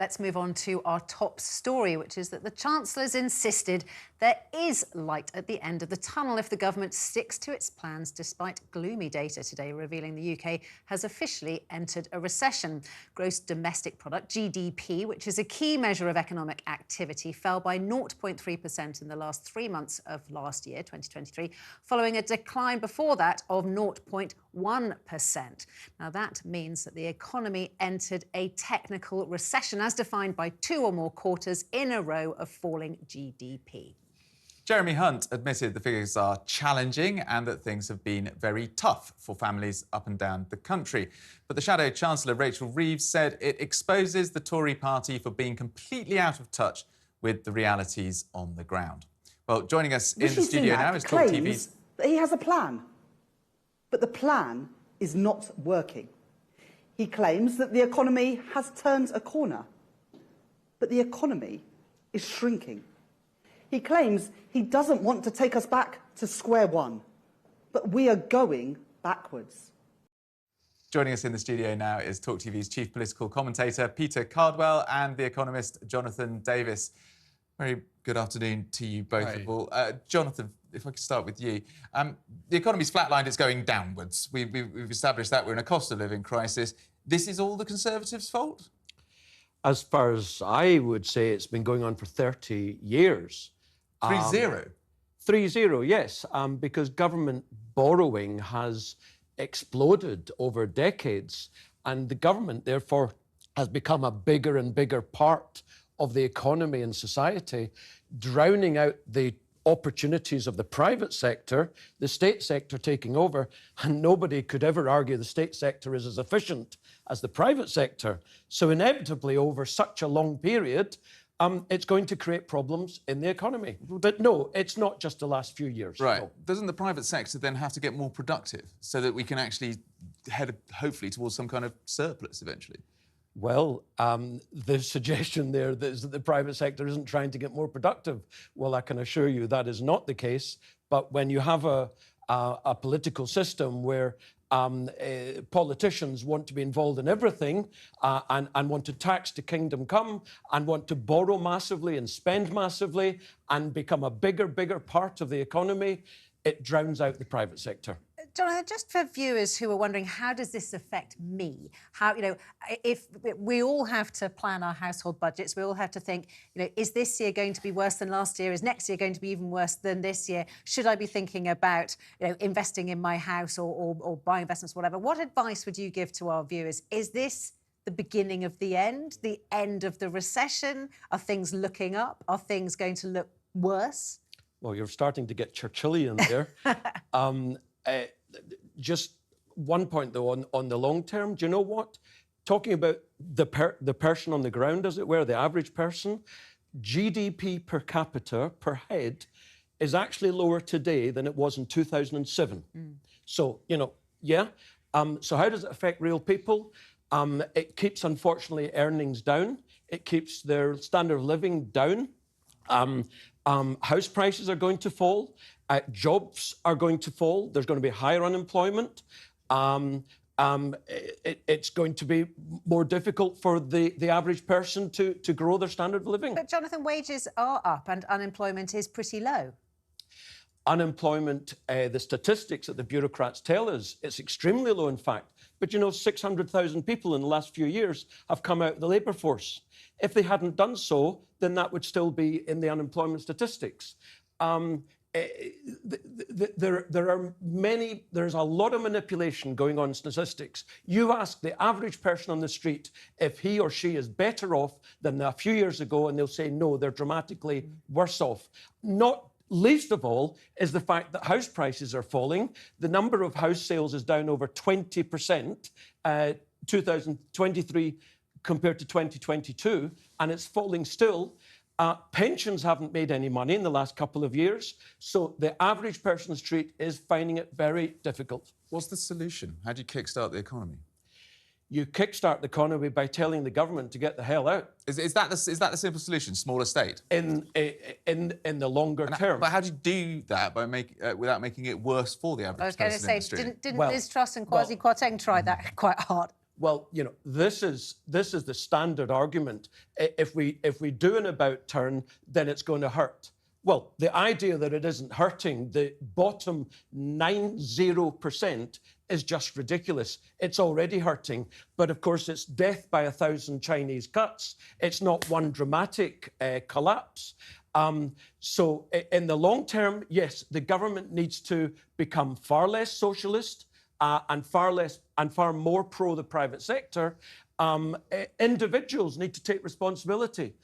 Let's move on to our top story, which is that the Chancellor's insisted there is light at the end of the tunnel if the government sticks to its plans, despite gloomy data today revealing the UK has officially entered a recession. Gross domestic product, GDP, which is a key measure of economic activity, fell by 0.3% in the last 3 months of last year, 2023, following a decline before that of 0.1%. Now, that means that the economy entered a technical recession, as defined by 2 or more quarters in a row of falling GDP. Jeremy Hunt admitted the figures are challenging and that things have been very tough for families up and down the country. But the Shadow Chancellor, Rachel Reeves, said it exposes the Tory party for being completely out of touch with the realities on the ground. Well, joining us in the studio now is Talk TV's... that he has a plan, but the plan is not working. He claims that the economy has turned a corner, but the economy is shrinking. He claims he doesn't want to take us back to square one, but we are going backwards. Joining us in the studio now is Talk TV's chief political commentator, Peter Cardwell, and the economist, Jonathan Davis. Very good afternoon to you both of all. Jonathan, if I could start with you. The economy's flatlined, it's going downwards. We've established that we're in a cost of living crisis. This is all the Conservatives' fault? As far as I would say, it's been going on for 30 years. 3-0? 3-0, yes, because government borrowing has exploded over decades, and the government, therefore, has become a bigger and bigger part of the economy and society, drowning out the opportunities of the private sector, the state sector taking over, and nobody could ever argue the state sector is as efficient as the private sector. So inevitably, over such a long period, it's going to create problems in the economy. But no, it's not just the last few years. Right. No. Doesn't the private sector then have to get more productive so that we can actually head, hopefully, towards some kind of surplus eventually? Well, the suggestion there is that the private sector isn't trying to get more productive. Well, I can assure you that is not the case. But when you have a political system where politicians want to be involved in everything and want to tax the kingdom come and want to borrow massively and spend massively and become a bigger part of the economy, it drowns out the private sector. Jonathan, just for viewers who are wondering, how does this affect me? How, if we all have to plan our household budgets, we all have to think, is this year going to be worse than last year? Is next year going to be even worse than this year? Should I be thinking about, investing in my house or buying investments, whatever? What advice would you give to our viewers? Is this the beginning of the end of the recession? Are things looking up? Are things going to look worse? Well, you're starting to get Churchillian there. Just one point, though, on the long term. Do you know what? Talking about the person on the ground, as it were, the average person, GDP per capita, per head, is actually lower today than it was in 2007. So, yeah. So how does it affect real people? It keeps, unfortunately, earnings down. It keeps their standard of living down. House prices are going to fall. Jobs are going to fall. There's going to be higher unemployment. It's going to be more difficult for the average person to grow their standard of living. But, Jonathan, wages are up and unemployment is pretty low. Unemployment, the statistics that the bureaucrats tell us, it's extremely low, in fact. But, 600,000 people in the last few years have come out of the labour force. If they hadn't done so, then that would still be in the unemployment statistics. There's a lot of manipulation going on in statistics. You ask the average person on the street if he or she is better off than a few years ago, and they'll say, no, they're dramatically worse off. Not least of all is the fact that house prices are falling. The number of house sales is down over 20%, 2023 compared to 2022, and it's falling still. Pensions haven't made any money in the last couple of years, so the average person on the street is finding it very difficult. What's the solution? How do you kickstart the economy? You kickstart the economy by telling the government to get the hell out. Is that the simple solution? Smaller state? In the longer term. But how do you do that without making it worse for the average person in the street? Didn't Liz Truss and Kwasi Kwarteng try that quite hard? Well, you know, this is the standard argument. If we do an about turn, then it's going to hurt. Well, the idea that it isn't hurting the bottom 90% is just ridiculous. It's already hurting, but of course it's death by 1,000 Chinese cuts. It's not one dramatic collapse. So in the long term, yes, the government needs to become far less socialist and far more pro the private sector. Individuals need to take responsibility.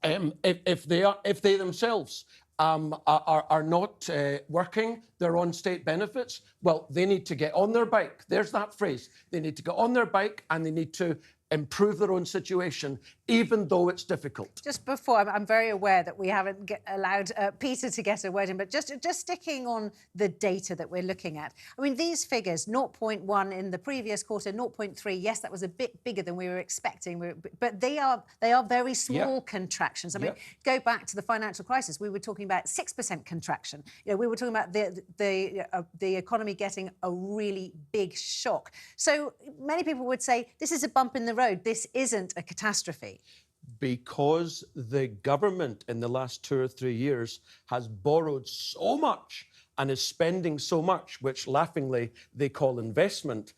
If they themselves are not working, they're on state benefits, well, they need to get on their bike. There's that phrase. They need to get on their bike and they need to improve their own situation, even though it's difficult. Just before, I'm very aware that we haven't allowed Peter to get a word in, but just sticking on the data that we're looking at. I mean, these figures, 0.1 in the previous quarter, 0.3, yes, that was a bit bigger than we were expecting, but they are very small contractions. I mean, go back to the financial crisis, we were talking about 6% contraction. You know, we were talking about the economy getting a really big shock. So many people would say this is a bump in the road. This isn't a catastrophe. Because the government in the last 2 or 3 years has borrowed so much and is spending so much, which laughingly they call investment,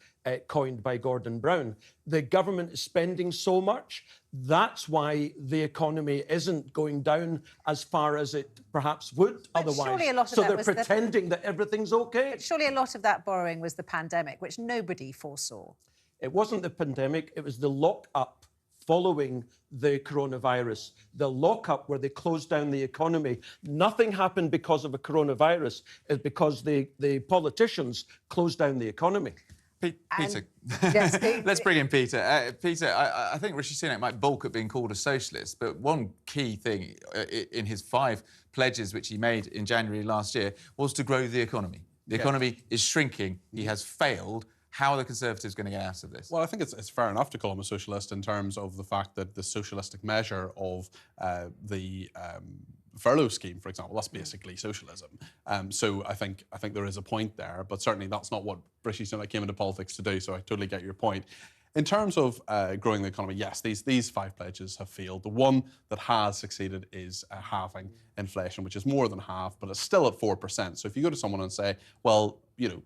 coined by Gordon Brown. The government is spending so much. That's why the economy isn't going down as far as it perhaps would otherwise. Surely a lot of so that they're was pretending that everything's okay. But surely a lot of that borrowing was the pandemic, which nobody foresaw. It wasn't the pandemic, it was the lock-up following the coronavirus. The lock-up where they closed down the economy. Nothing happened because of a coronavirus. It's because the politicians closed down the economy. Peter, yes, let's bring in Peter. Peter, I think Rishi Sunak might balk at being called a socialist, but one key thing in his 5 pledges which he made in January last year was to grow the economy. The economy is shrinking. He has failed. How are the Conservatives going to get out of this? Well, I think it's fair enough to call him a socialist in terms of the fact that the socialistic measure of the furlough scheme, for example, that's basically socialism. So I think there is a point there, but certainly that's not what Rishi Sunak came into politics to do. So I totally get your point. In terms of growing the economy, yes, these 5 pledges have failed. The one that has succeeded is halving inflation, which is more than half, but it's still at 4%. So if you go to someone and say, well, you know,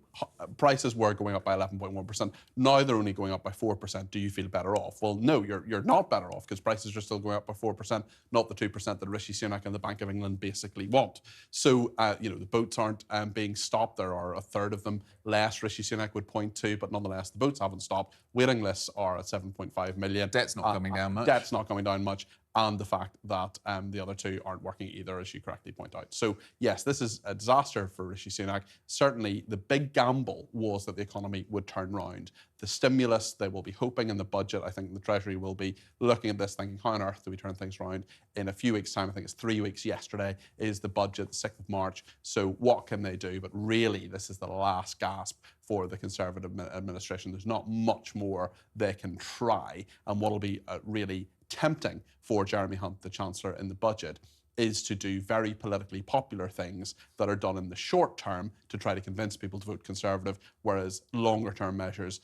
prices were going up by 11.1%. Now they're only going up by 4%. Do you feel better off? Well, no, you're not better off because prices are still going up by 4%, not the 2% that Rishi Sunak and the Bank of England basically want. So, you know, the boats aren't being stopped. There are a third of them less Rishi Sunak would point to, but nonetheless, the boats haven't stopped. Waiting lists are at 7.5 million. Debt's not coming down much. Debt's not coming down much. And the fact that the other 2 aren't working either, as you correctly point out. So, yes, this is a disaster for Rishi Sunak. Certainly, the big gamble was that the economy would turn round. The stimulus, they will be hoping in the budget. I think the Treasury will be looking at this thinking, how on earth do we turn things around? In a few weeks' time, I think it's 3 weeks yesterday, is the budget, the 6th of March. So what can they do? But really, this is the last gasp for the Conservative administration. There's not much more they can try. And what will be really tempting for Jeremy Hunt, the Chancellor, in the budget is to do very politically popular things that are done in the short term to try to convince people to vote Conservative, whereas longer term measures,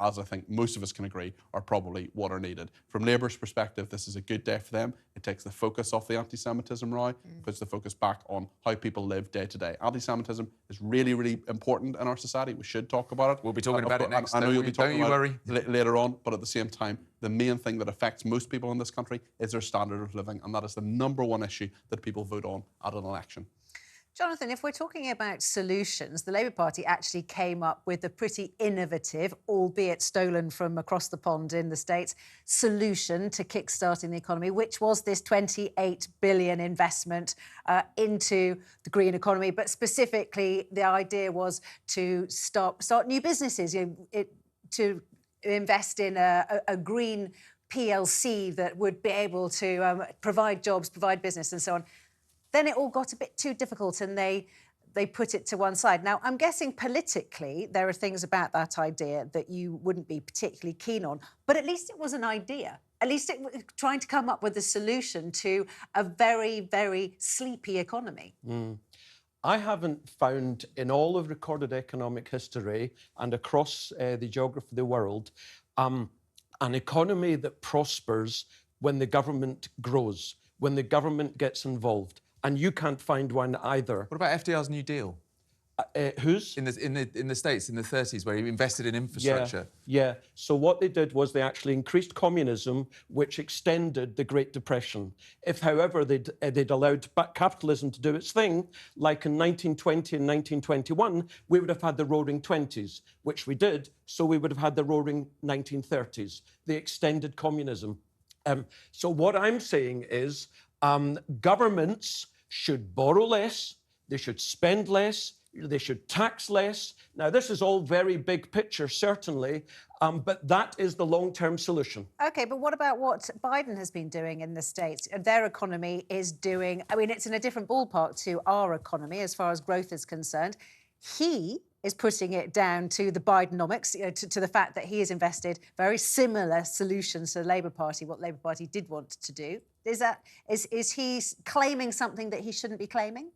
as I think most of us can agree, are probably what are needed. From Labour's perspective, this is a good day for them. It takes the focus off the anti-Semitism row, puts the focus back on how people live day to day. Anti-Semitism is really, really important in our society. We should talk about it. We'll be talking about it next. I know you'll be talking about it later on, but at the same time, the main thing that affects most people in this country is their standard of living, and that is the #1 issue that people vote on at an election. Jonathan, if we're talking about solutions, the Labour Party actually came up with a pretty innovative, albeit stolen from across the pond in the States, solution to kickstarting the economy, which was this $28 billion investment into the green economy. But specifically, the idea was to start new businesses, to invest in a green PLC that would be able to provide jobs, provide business and so on. Then it all got a bit too difficult and they put it to one side. Now, I'm guessing politically there are things about that idea that you wouldn't be particularly keen on, but at least it was an idea. At least it was trying to come up with a solution to a very, very sleepy economy. I haven't found in all of recorded economic history and across the geography of the world an economy that prospers when the government grows, when the government gets involved. And you can't find one either. What about FDR's New Deal? Whose? In the States in the 30s, where he invested in infrastructure. Yeah. So what they did was they actually increased communism, which extended the Great Depression. If, however, they'd allowed capitalism to do its thing, like in 1920 and 1921, we would have had the Roaring Twenties, which we did. So we would have had the Roaring 1930s. They extended communism. So what I'm saying is governments should borrow less, they should spend less, they should tax less. Now, this is all very big picture, certainly, but that is the long-term solution. OK, but what about what Biden has been doing in the States? Their economy is doing... I mean, it's in a different ballpark to our economy as far as growth is concerned. He is putting it down to the Bidenomics, to the fact that he has invested very similar solutions to the Labour Party, what Labour Party did want to do. Is he claiming something that he shouldn't be claiming?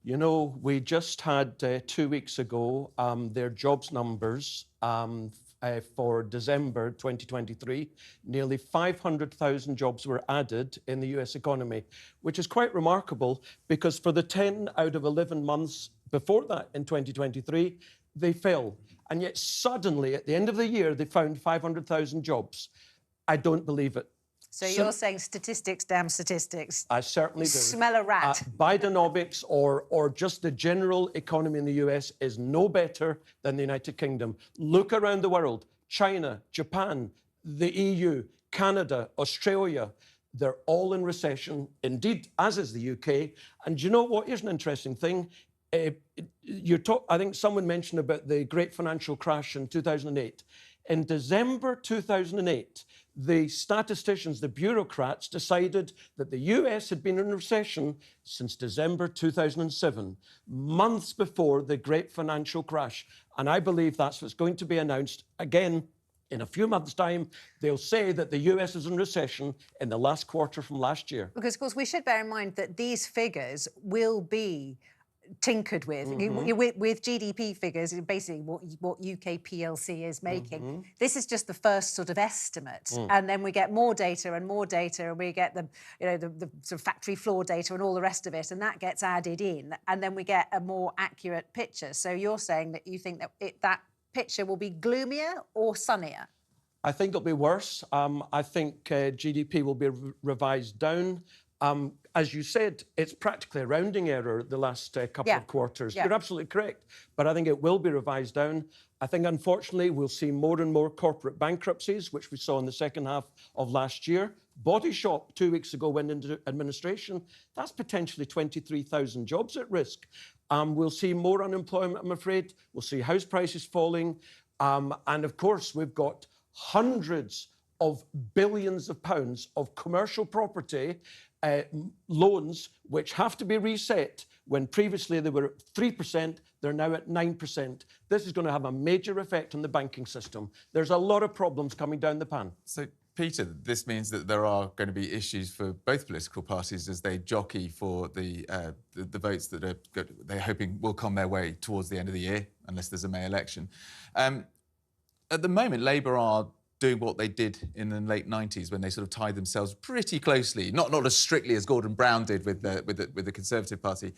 You know, we just had 2 weeks ago their jobs numbers for December 2023. Nearly 500,000 jobs were added in the US economy, which is quite remarkable because for the 10 out of 11 months before that in 2023, they fell. And yet suddenly at the end of the year, they found 500,000 jobs. I don't believe it. So you're saying statistics, damn statistics. I certainly do. Smell a rat. Bidenomics or just the general economy in the US is no better than the United Kingdom. Look around the world. China, Japan, the EU, Canada, Australia, they're all in recession, indeed, as is the UK. And you know what? Here's an interesting thing. I think someone mentioned about the great financial crash in 2008. In December 2008, the statisticians, the bureaucrats, decided that the US had been in recession since December 2007, months before the great financial crash. And I believe that's what's going to be announced again in a few months' time. They'll say that the US is in recession in the last quarter from last year. Because, of course, we should bear in mind that these figures will be tinkered with. With GDP figures, basically what UK PLC is making. This is just the first sort of estimate, and then we get more data, and we get the sort of factory floor data and all the rest of it, and that gets added in, and then we get a more accurate picture. So you're saying that you think that that picture will be gloomier or sunnier? I think it'll be worse. I think GDP will be revised down. As you said, it's practically a rounding error the last couple of quarters. You're absolutely correct. But I think it will be revised down. I think, unfortunately, we'll see more and more corporate bankruptcies, which we saw in the second half of last year. Body Shop 2 weeks ago went into administration. That's potentially 23,000 jobs at risk. We'll see more unemployment, I'm afraid. We'll see house prices falling. And, of course, we've got hundreds of billions of pounds of commercial property loans which have to be reset. When previously they were at 3%, they're now at 9%. This is going to have a major effect on the banking system. There's a lot of problems coming down the pan. So, Peter, this means that there are going to be issues for both political parties as they jockey for the votes that they're hoping will come their way towards the end of the year, unless there's a May election. At the moment, Labour are doing what they did in the late 90s when they sort of tied themselves pretty closely, not as strictly as Gordon Brown did with the Conservative Party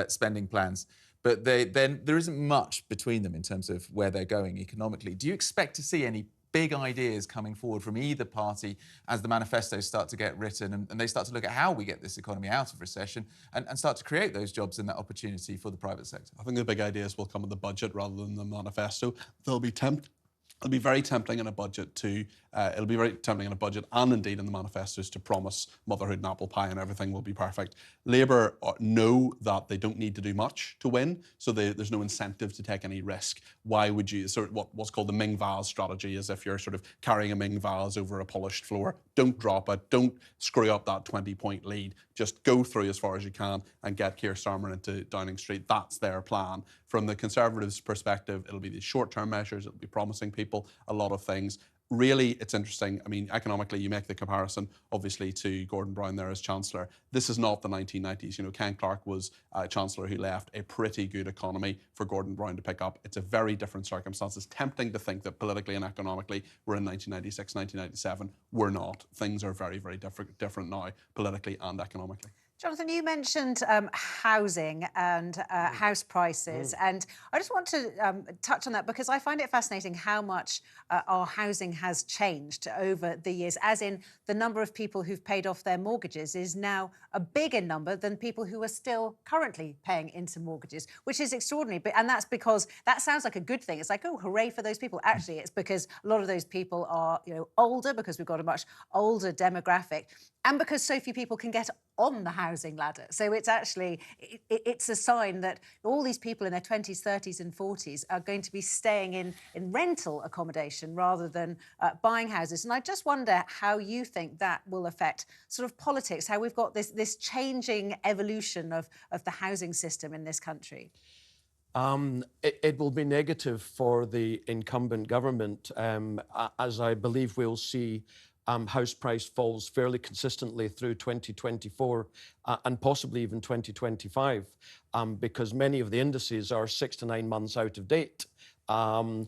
spending plans, but there isn't much between them in terms of where they're going economically. Do you expect to see any big ideas coming forward from either party as the manifestos start to get written and they start to look at how we get this economy out of recession and start to create those jobs and that opportunity for the private sector? I think the big ideas will come in the budget rather than the manifesto. It'll be very tempting in a budget and indeed in the manifestos to promise motherhood and apple pie and everything will be perfect. Labour know that they don't need to do much to win, so there's no incentive to take any risk. Why would you, sort of what's called the Ming vase strategy, is if you're sort of carrying a Ming vase over a polished floor, don't drop it, don't screw up that 20-point lead, just go through as far as you can and get Keir Starmer into Downing Street. That's their plan. From the Conservatives' perspective, it'll be these short-term measures, it'll be promising people a lot of things. really, it's interesting. I mean, economically, you make the comparison, obviously, to Gordon Brown there as Chancellor. This is not the 1990s. You know, Ken Clarke was a Chancellor who left a pretty good economy for Gordon Brown to pick up. It's a very different circumstance. It's tempting to think that politically and economically we're in 1996, 1997. We're not. Things are very, very different now, politically and economically. Jonathan, you mentioned housing and house prices, and I just want to touch on that because I find it fascinating how much our housing has changed over the years, as in the number of people who've paid off their mortgages is now a bigger number than people who are still currently paying into mortgages, which is extraordinary. And that's because that sounds like a good thing. It's like, oh, hooray for those people. Actually, it's because a lot of those people are, older, because we've got a much older demographic, and because so few people can get on the housing ladder. So it's actually, it's a sign that all these people in their 20s, 30s and 40s are going to be staying in rental accommodation rather than buying houses. And I just wonder how you think that will affect sort of politics, how we've got this changing evolution of the housing system in this country. It will be negative for the incumbent government, as I believe we'll see house price falls fairly consistently through 2024 and possibly even 2025, because many of the indices are 6 to 9 months out of date. That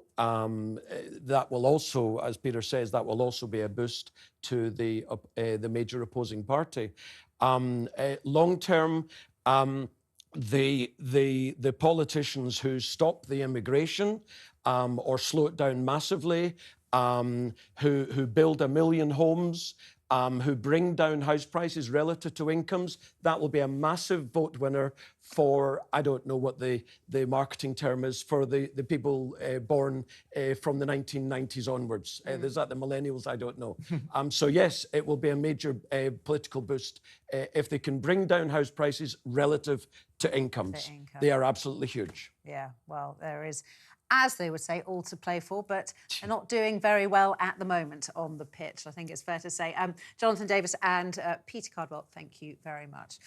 will also, as Peter says, that will also be a boost to the major opposing party. Long term, the politicians who stop the immigration or slow it down massively, who build 1 million homes, who bring down house prices relative to incomes, that will be a massive vote winner for, I don't know what the marketing term is, for the people born from the 1990s onwards. Is that the millennials? I don't know. So yes, it will be a major political boost if they can bring down house prices relative to incomes. They are absolutely huge. Yeah, well, there is, as they would say, all to play for, but they're not doing very well at the moment on the pitch, I think it's fair to say. Jonathan Davis and Peter Cardwell, thank you very much.